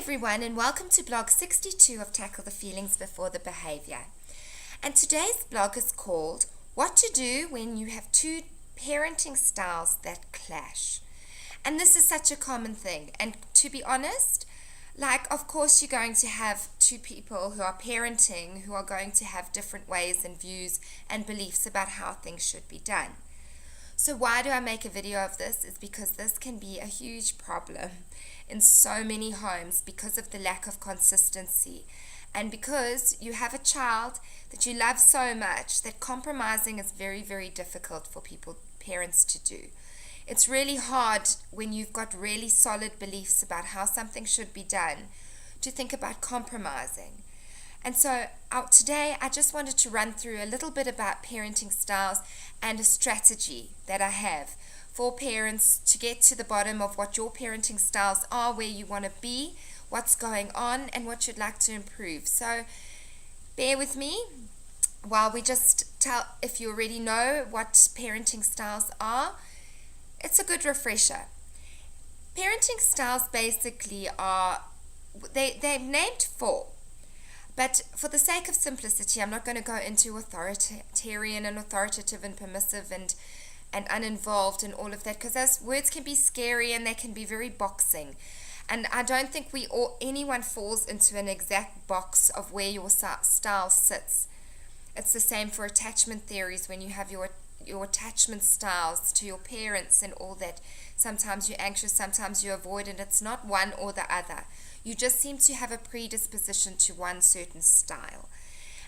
everyone, and welcome to blog 62 of Tackle the Feelings Before the Behavior. And today's blog is called What to Do When You Have Two Parenting Styles That Clash. And this is such a common thing. And to be honest, of course you're going to have two people who are parenting who are going to have different ways and views and beliefs about how things should be done. So why do I make a video of this? Is because this can be a huge problem in so many homes because of the lack of consistency, and because you have a child that you love so much that compromising is very, very difficult for parents to do. It's really hard when you've got really solid beliefs about how something should be done to think about compromising. And so today I just wanted to run through a little bit about parenting styles and a strategy that I have for parents to get to the bottom of what your parenting styles are, where you want to be, what's going on, and what you'd like to improve. So bear with me while we just tell, if you already know what parenting styles are, it's a good refresher. Parenting styles basically are, they're named four. But for the sake of simplicity, I'm not going to go into authoritarian and authoritative and permissive and uninvolved and all of that, because those words can be scary and they can be very boxing. And I don't think anyone falls into an exact box of where your style sits. It's the same for attachment theories when you have your attachment styles to your parents and all that. Sometimes you're anxious, sometimes you avoid, and it's not one or the other. You just seem to have a predisposition to one certain style.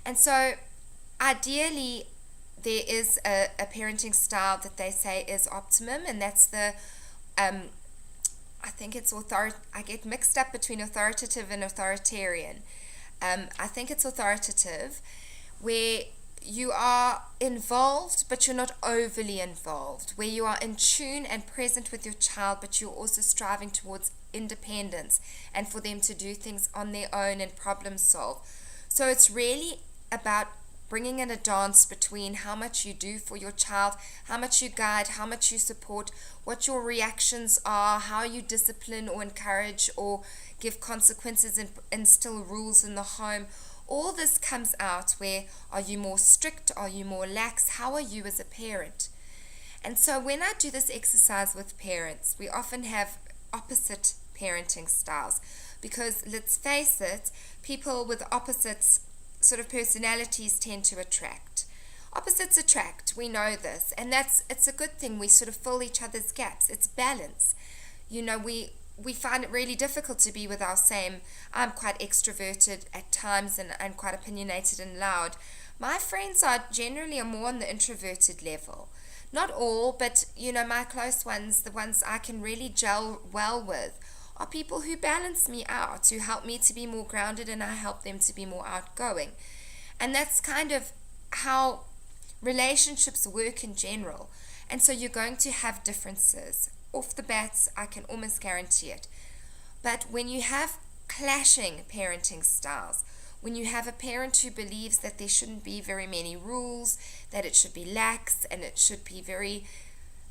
And so ideally there is a parenting style that they say is optimum, and that's the I think it's I get mixed up between authoritative and authoritarian. I think it's authoritative, where you are involved but you're not overly involved, where you are in tune and present with your child, but you're also striving towards independence and for them to do things on their own and problem solve. So it's really about bringing in a dance between how much you do for your child, how much you guide, how much you support, what your reactions are, how you discipline or encourage or give consequences and instill rules in the home. All this comes out where, are you more strict, are you more lax, how are you as a parent? And so when I do this exercise with parents, we often have opposite parenting styles, because let's face it, people with opposites sort of personalities tend to attract. Opposites attract, we know this, and it's a good thing. We sort of fill each other's gaps. It's balance. You know, we find it really difficult to be with our same. I'm quite extroverted at times and quite opinionated and loud. My friends are generally more on the introverted level. Not all, but my close ones, the ones I can really gel well with, are people who balance me out, who help me to be more grounded, and I help them to be more outgoing. And that's kind of how relationships work in general. And so you're going to have differences. Off the bat, I can almost guarantee it. But when you have clashing parenting styles, when you have a parent who believes that there shouldn't be very many rules, that it should be lax, and it should be very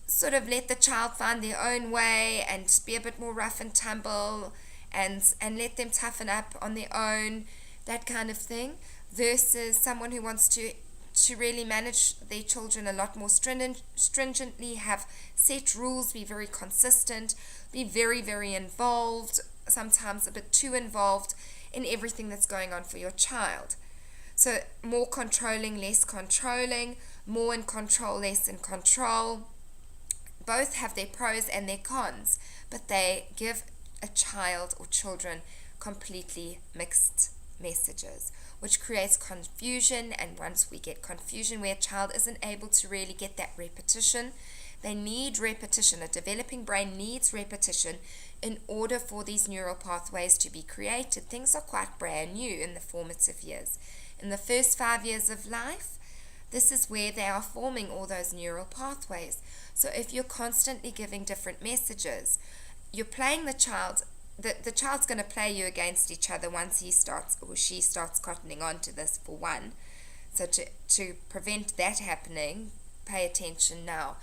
sort of let the child find their own way and be a bit more rough and tumble and let them toughen up on their own, that kind of thing, versus someone who wants to really manage their children a lot more stringently, have set rules, be very consistent, be very, very involved, sometimes a bit too involved in everything that's going on for your child. So more controlling, less controlling, more in control, less in control. Both have their pros and their cons, but they give a child or children completely mixed messages, which creates confusion. And once we get confusion where a child isn't able to really get that repetition, they need repetition. A developing brain needs repetition in order for these neural pathways to be created. Things are quite brand new in the formative years. In the first 5 years of life, this is where they are forming all those neural pathways. So if you're constantly giving different messages, you're playing the child. The child's going to play you against each other once he starts or she starts cottoning on to this, for one. So to prevent that happening, pay attention now.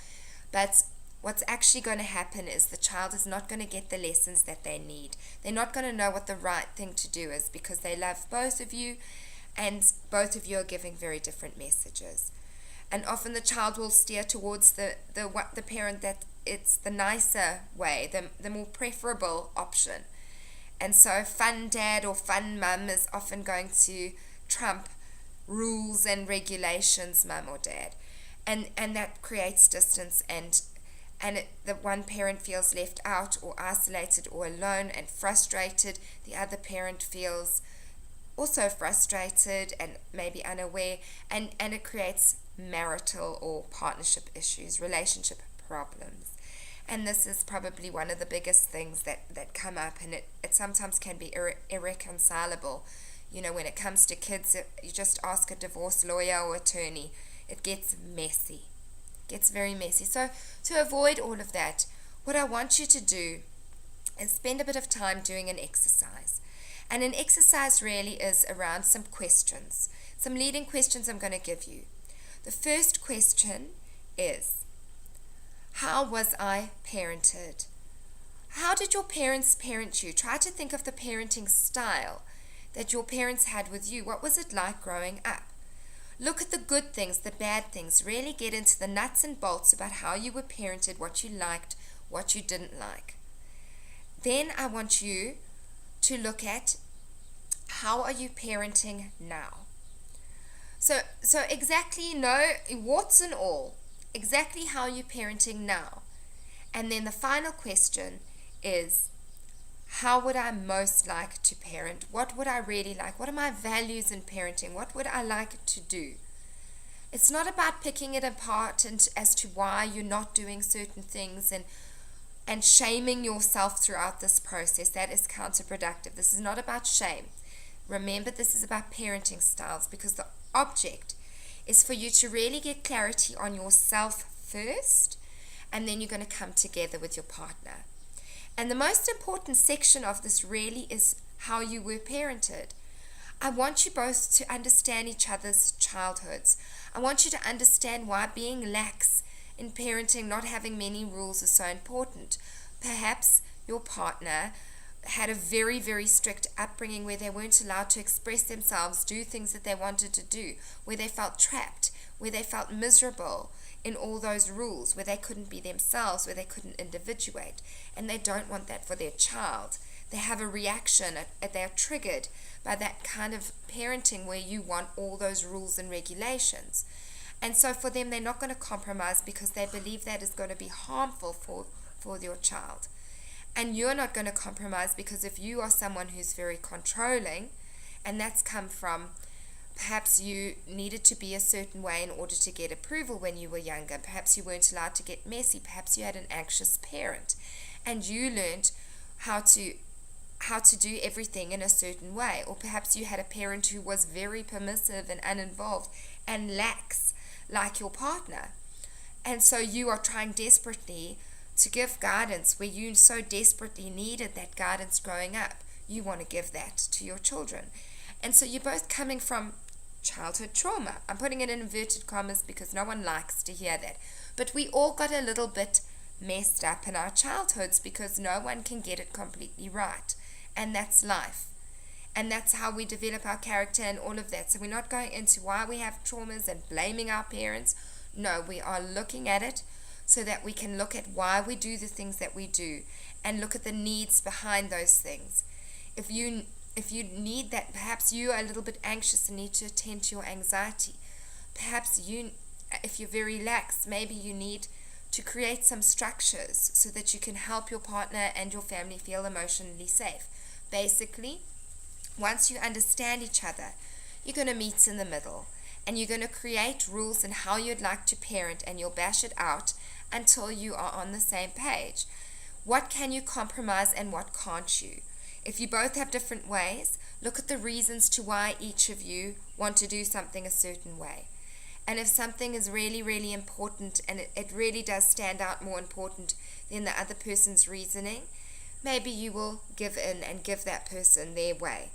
But what's actually going to happen is the child is not going to get the lessons that they need. They're not going to know what the right thing to do is because they love both of you and both of you are giving very different messages. And often the child will steer towards the parent that it's the nicer way, the more preferable option. And so fun dad or fun mum is often going to trump rules and regulations mum or dad. And that creates distance and the one parent feels left out or isolated or alone and frustrated. The other parent feels also frustrated and maybe unaware, and it creates marital or partnership issues, relationship problems. And this is probably one of the biggest things that come up, and it sometimes can be irreconcilable. When it comes to kids, you just ask a divorce lawyer or attorney, it gets messy. It gets very messy. So to avoid all of that, what I want you to do is spend a bit of time doing an exercise. And an exercise really is around some questions, some leading questions I'm going to give you. The first question is, how was I parented? How did your parents parent you? Try to think of the parenting style that your parents had with you. What was it like growing up? Look at the good things, the bad things. Really get into the nuts and bolts about how you were parented, what you liked, what you didn't like. Then I want you to look at, how are you parenting now? So exactly, warts and all, exactly how you're parenting now. And then the final question is, how would I most like to parent? What would I really like? What are my values in parenting? What would I like to do? It's not about picking it apart and as to why you're not doing certain things and shaming yourself throughout this process. That is counterproductive. This is not about shame. Remember, this is about parenting styles, because the object is for you to really get clarity on yourself first, and then you're going to come together with your partner. And the most important section of this really is how you were parented. I want you both to understand each other's childhoods. I want you to understand why being lax in parenting, not having many rules, is so important. Perhaps your partner had a very, very strict upbringing where they weren't allowed to express themselves, do things that they wanted to do, where they felt trapped, where they felt miserable in all those rules, where they couldn't be themselves, where they couldn't individuate. And they don't want that for their child. They have a reaction, they're triggered by that kind of parenting where you want all those rules and regulations. And so for them, they're not going to compromise because they believe that is going to be harmful for your child. And you're not going to compromise because if you are someone who's very controlling, and that's come from perhaps you needed to be a certain way in order to get approval when you were younger, perhaps you weren't allowed to get messy, perhaps you had an anxious parent, and you learned how to do everything in a certain way, or perhaps you had a parent who was very permissive and uninvolved and lax like your partner, and so you are trying desperately to give guidance where you so desperately needed that guidance growing up. You want to give that to your children. And so you're both coming from childhood trauma. I'm putting it in inverted commas because no one likes to hear that. But we all got a little bit messed up in our childhoods because no one can get it completely right. And that's life. And that's how we develop our character and all of that. So we're not going into why we have traumas and blaming our parents. No, we are looking at it so that we can look at why we do the things that we do and look at the needs behind those things. If you need that, perhaps you are a little bit anxious and need to attend to your anxiety. Perhaps if you're very lax, maybe you need to create some structures so that you can help your partner and your family feel emotionally safe. Basically, once you understand each other, you're going to meet in the middle and you're going to create rules and how you'd like to parent, and you'll bash it out until you are on the same page. What can you compromise and what can't you? If you both have different ways, look at the reasons to why each of you want to do something a certain way. And if something is really, really important and it really does stand out more important than the other person's reasoning, maybe you will give in and give that person their way.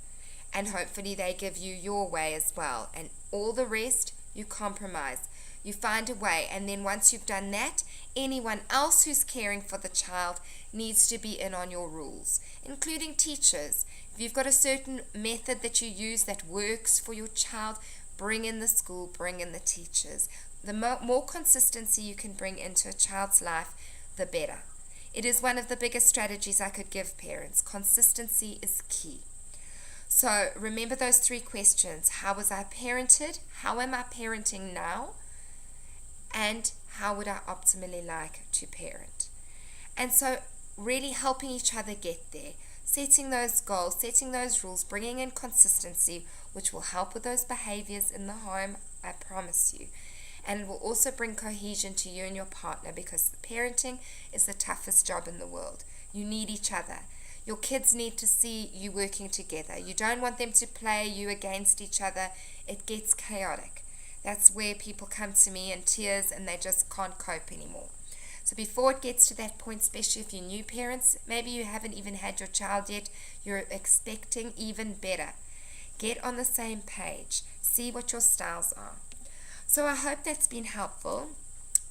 And hopefully they give you your way as well. And all the rest, you compromise. You find a way, and then once you've done that, anyone else who's caring for the child needs to be in on your rules, including teachers. If you've got a certain method that you use that works for your child, bring in the school, bring in the teachers. The more consistency you can bring into a child's life, the better. It is one of the biggest strategies I could give parents. Consistency is key. So remember those 3 questions. How was I parented? How am I parenting now? And how would I optimally like to parent? And so really helping each other get there. Setting those goals, setting those rules, bringing in consistency, which will help with those behaviors in the home, I promise you. And it will also bring cohesion to you and your partner, because parenting is the toughest job in the world. You need each other. Your kids need to see you working together. You don't want them to play you against each other. It gets chaotic. That's where people come to me in tears and they just can't cope anymore. So before it gets to that point, especially if you're new parents, maybe you haven't even had your child yet, you're expecting, even better. Get on the same page. See what your styles are. So I hope that's been helpful.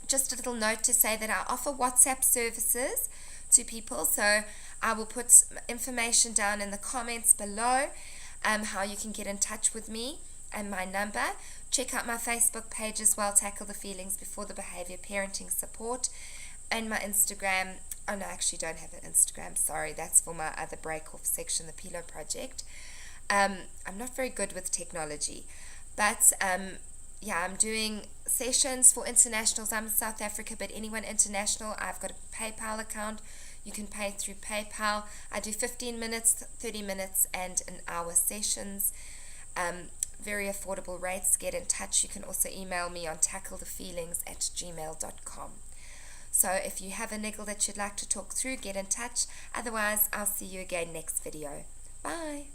Just a little note to say that I offer WhatsApp services to people. So I will put information down in the comments below, how you can get in touch with me and my number. Check out my Facebook page as well, Tackle the Feelings Before the Behavior Parenting Support. And my Instagram. Oh no, I actually don't have an Instagram. Sorry, that's for my other break-off section, the Pillow Project. I'm not very good with technology. But yeah, I'm doing sessions for internationals. I'm in South Africa, but anyone international, I've got a PayPal account. You can pay through PayPal. I do 15 minutes, 30 minutes, and an hour sessions. Very affordable rates. Get in touch. You can also email me on tacklethefeelings@gmail.com. So if you have a niggle that you'd like to talk through, get in touch. Otherwise, I'll see you again next video. Bye.